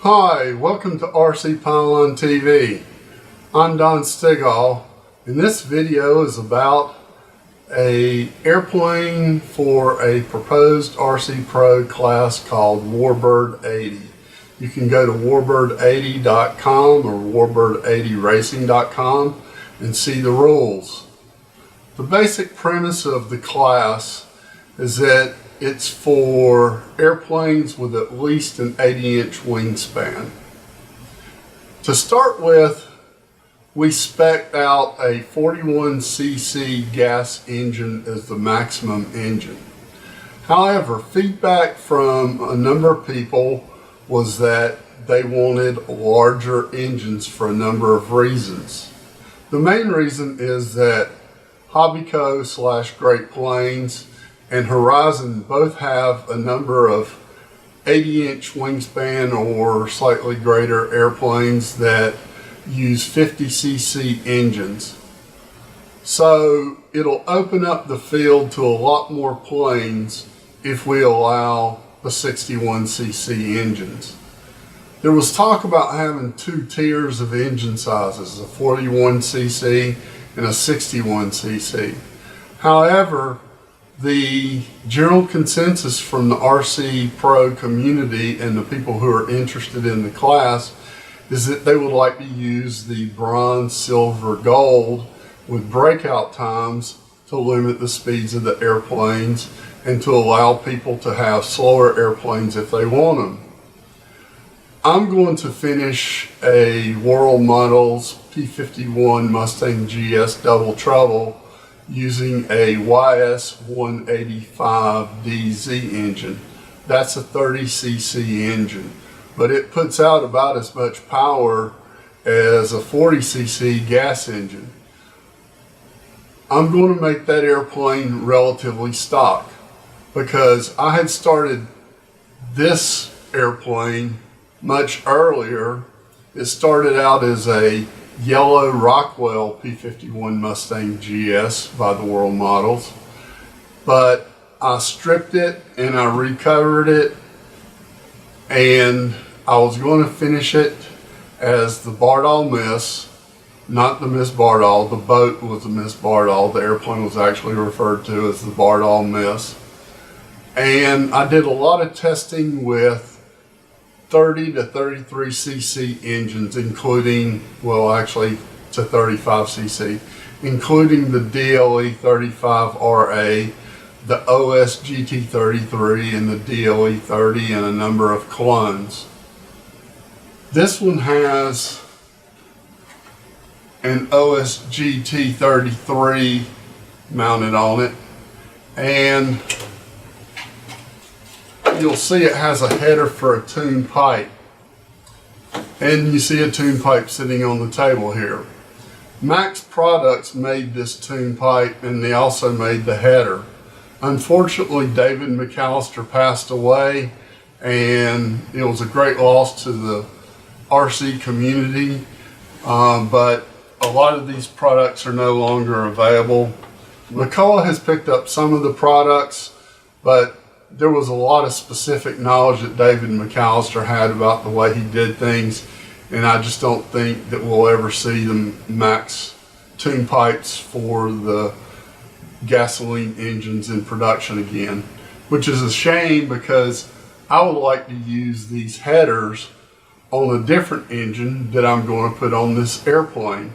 Hi, welcome to RCPRO TV. I'm Don Strega, and this video is about an airplane for a proposed RCPRO class called Warbird 80. You can go to warbird80.com or warbird80racing.com and see the rules. The basic premise of the class is that it's for airplanes with at least an 80-inch wingspan. To start with, we spec'd out a 41cc gas engine as the maximum engine. However, feedback from a number of people was that they wanted larger engines for a number of reasons. The main reason is that Hobbyco / Great Plains and Horizon both have a number of 80-inch wingspan or slightly greater airplanes that use 50cc engines. So it'll open up the field to a lot more planes if we allow the 61cc engines. There was talk about having two tiers of engine sizes, a 41cc and a 61cc. However, the general consensus from the RCPRO community and the people who are interested in the class is that they would like to use the bronze, silver, gold with breakout times to limit the speeds of the airplanes and to allow people to have slower airplanes if they want them. I'm going to finish a World Models P-51 Mustang GS double treble using a YS185DZ engine. That's a 30cc engine, but it puts out about as much power as a 40cc gas engine. I'm going to make that airplane relatively stock because I had started this airplane much earlier. It started out as a yellow Rockwell P-51 Mustang GS by the World Models, but I stripped it and I recovered it, and I was going to finish it as the Bardol Miss, not the Miss Bardol. The boat was the Miss Bardol. The airplane was actually referred to as the Bardol Miss, and I did a lot of testing with 30 to 33cc engines, including, well, actually to 35cc, including the DLE 35RA, the OS GT33, and the DLE 30, and a number of clones. This one has an OS GT33 mounted on it, and you'll see it has a header for a tune pipe, and you see a tune pipe sitting on the table here. Max Products made this tune pipe, and they also made the header. Unfortunately, David McAllister passed away, and it was a great loss to the RC community, but a lot of these products are no longer available. McCullough has picked up some of the products, but there was a lot of specific knowledge that David McAllister had about the way he did things, and I just don't think that we'll ever see the Max tune pipes for the gasoline engines in production again, which is a shame because I would like to use these headers on a different engine that I'm going to put on this airplane.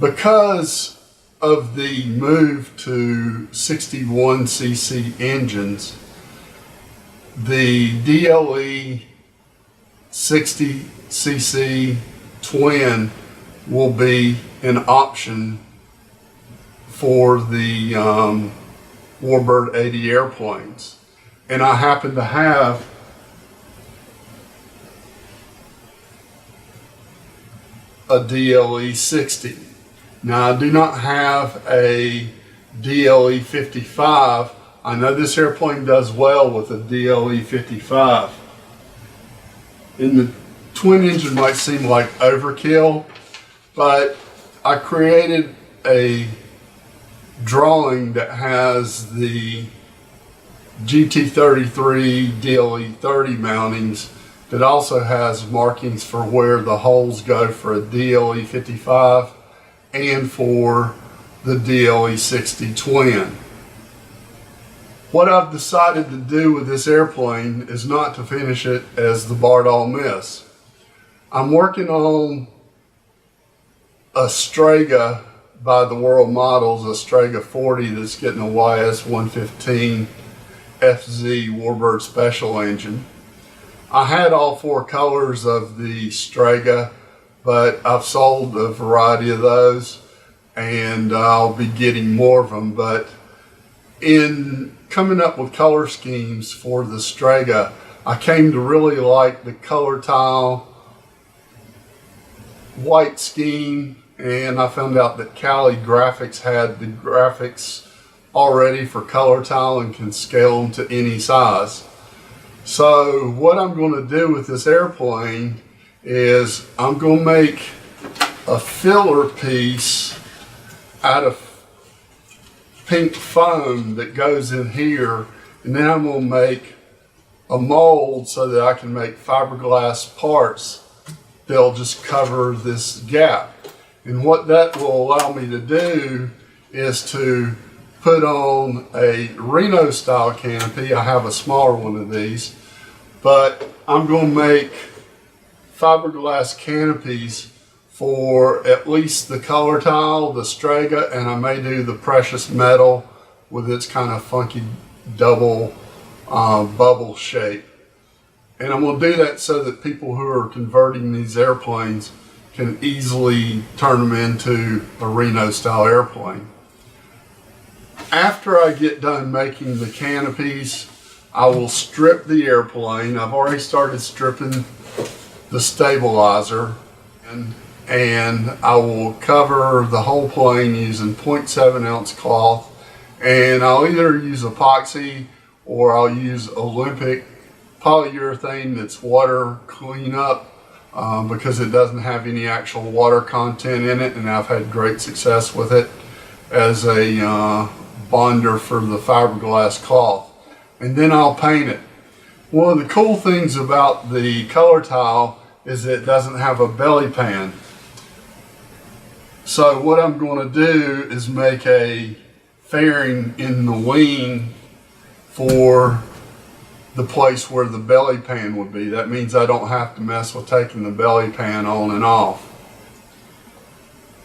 Because of the move to 61cc engines, the DLE 60cc twin will be an option for the Warbird 80 airplanes. And I happen to have a DLE 60. Now, I do not have a DLE 55. I know this airplane does well with a DLE 55. And the twin engine might seem like overkill, but I created a drawing that has the GT33 DLE 30 mountings that also has markings for where the holes go for a DLE 55 and for the DLE 60 twin. What I've decided to do with this airplane is not to finish it as the Bardol Miss. I'm working on a Strega by the World Models, a Strega 40 that's getting a YS 115 FZ Warbird special engine. I had all 4 colors of the Strega, but I've sold a variety of those and I'll be getting more of them. But in coming up with color schemes for the Strega, I came to really like the color tile white scheme, and I found out that Cali Graphics had the graphics already for color tile and can scale them to any size. So what I'm going to do with this airplane is I'm going to make a filler piece out of pink foam that goes in here, and then I'm going to make a mold so that I can make fiberglass parts that'll just cover this gap. And what that will allow me to do is to put on a Reno style canopy. I have a smaller one of these, but I'm going to make fiberglass canopies for at least the color tile, the Strega, and I may do the precious metal with its kind of funky double bubble shape. And I'm going to do that so that people who are converting these airplanes can easily turn them into a Reno style airplane. After I get done making the canopies, I will strip the airplane. I've already started stripping the stabilizer, and I will cover the whole plane using 0.7 ounce cloth, and I'll either use epoxy or I'll use Olympic polyurethane that's water cleanup because it doesn't have any actual water content in it, and I've had great success with it as a bonder for the fiberglass cloth. And then I'll paint it. One of the cool things about the color tile is it doesn't have a belly pan. So what I'm going to do is make a fairing in the wing for the place where the belly pan would be. That means I don't have to mess with taking the belly pan on and off.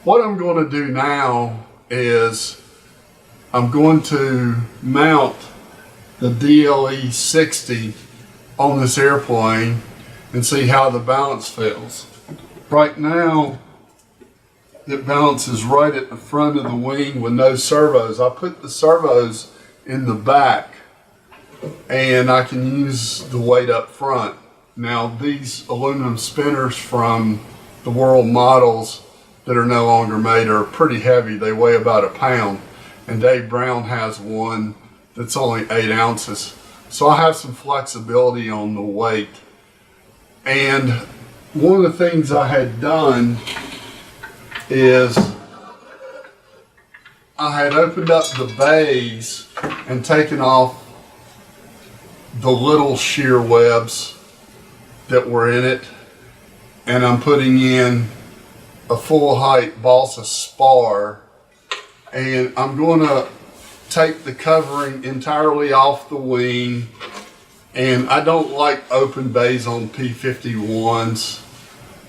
What I'm going to do now is I'm going to mount the DLE 60 on this airplane and see how the balance feels. Right now, it balances right at the front of the wing with no servos. I put the servos in the back and I can use the weight up front. Now these aluminum spinners from the World Models that are no longer made are pretty heavy. They weigh about a pound, and Dave Brown has one that's only 8 ounces. So I have some flexibility on the weight. And one of the things I had done is I had opened up the bays and taken off the little shear webs that were in it, and I'm putting in a full height balsa spar, and I'm going to take the covering entirely off the wing. And I don't like open bays on P-51s,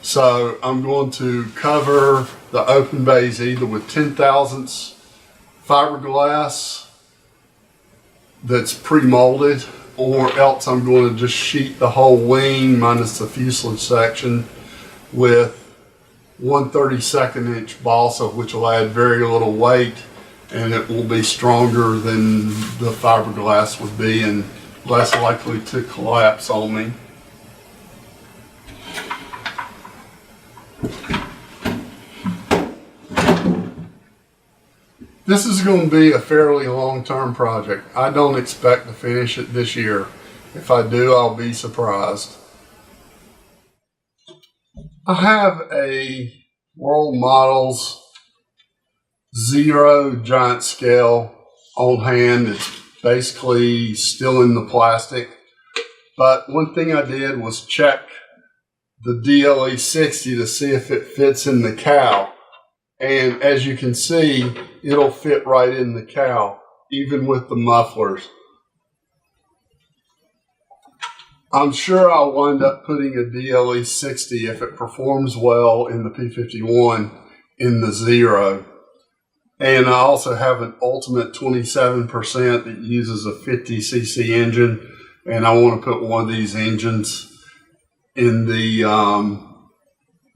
so I'm going to cover the open bays either with 10/1000 fiberglass that's pre-molded, or else I'm going to just sheet the whole wing minus the fuselage section with 1/32 inch balsa, which will add very little weight, and it will be stronger than the fiberglass would be and less likely to collapse on me. This is going to be a fairly long-term project. I don't expect to finish it this year. If I do, I'll be surprised. I have a World Models 0 Giant Scale on hand. It's basically still in the plastic, But one thing I did was check the DLE 60 to see if it fits in the cow. And as you can see, it'll fit right in the cow, even with the mufflers. I'm sure I'll wind up putting a DLE 60 if it performs well in the P-51 in the 0. And I also have an Ultimate 27% that uses a 50cc engine, and I want to put one of these engines in the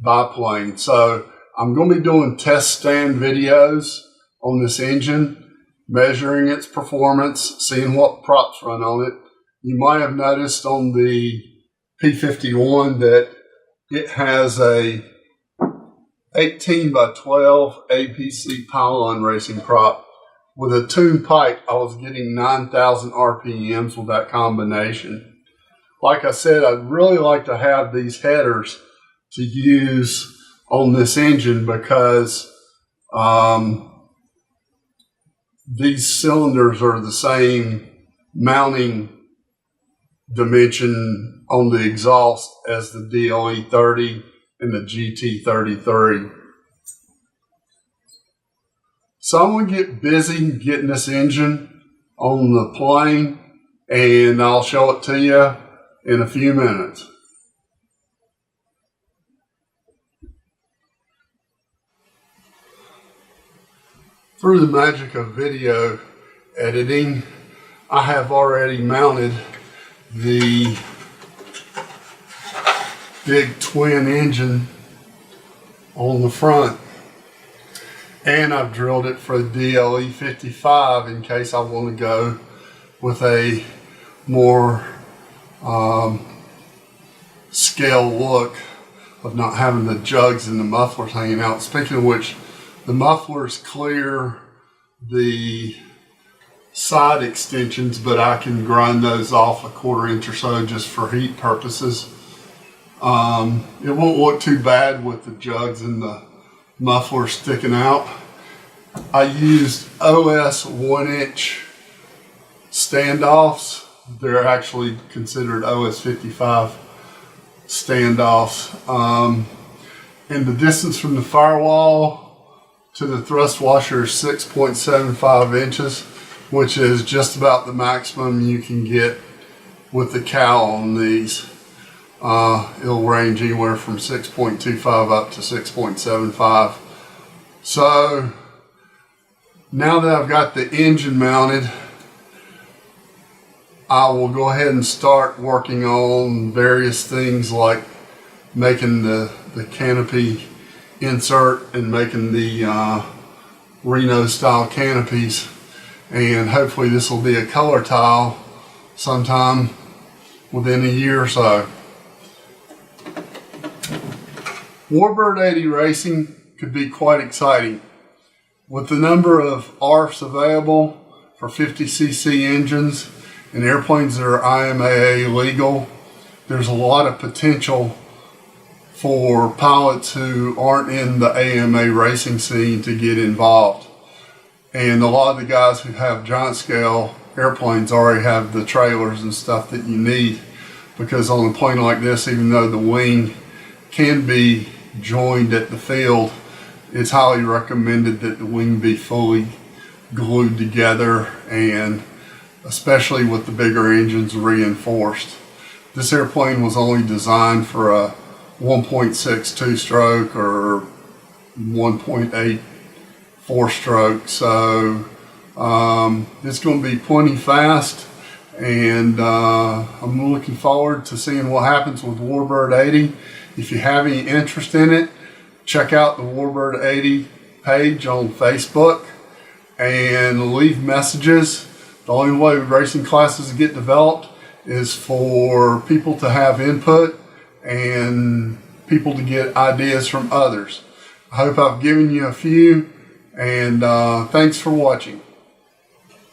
biplane. So I'm going to be doing test stand videos on this engine, measuring its performance, seeing what props run on it. You might have noticed on the P-51 that it has a 18 by 12 APC pylon racing prop. With a tuned pipe, I was getting 9,000 RPMs with that combination. Like I said, I'd really like to have these headers to use on this engine because these cylinders are the same mounting dimension on the exhaust as the DLE 30 and the GT 33. So I'm going to get busy getting this engine on the plane, and I'll show it to you in a few minutes. Through the magic of video editing, I have already mounted the big twin engine on the front, and I've drilled it for a DLE 55 in case I want to go with a more scale look of not having the jugs and the mufflers hanging out. Speaking of which, the mufflers clear the side extensions, but I can grind those off a 1/4 inch or so just for heat purposes. It won't look too bad with the jugs and the mufflers sticking out. I used OS 1-inch standoffs. They're actually considered OS 55 standoffs. And the distance from the firewall to the thrust washer is 6.75 inches, which is just about the maximum you can get with the cowl on these. It'll range anywhere from 6.25 up to 6.75. So now that I've got the engine mounted, I will go ahead and start working on various things like making the canopy insert and making the Reno style canopies, and hopefully this will be a color tile sometime within a year or so. Warbird 80 racing could be quite exciting. With the number of ARFs available for 50cc engines and airplanes that are IMAA legal, there's a lot of potential for pilots who aren't in the AMA racing scene to get involved. And a lot of the guys who have giant scale airplanes already have the trailers and stuff that you need, because on a plane like this, even though the wing can be joined at the field, it's highly recommended that the wing be fully glued together, and especially with the bigger engines, reinforced. This airplane was only designed for a 1.6 two-stroke or 1.8 four-stroke, so it's going to be plenty fast, and I'm looking forward to seeing what happens with Warbird 80. If you have any interest in it, check out the Warbird 80 page on Facebook and leave messages. The only way racing classes get developed is for people to have input and people to get ideas from others. I hope I've given you a few, and thanks for watching.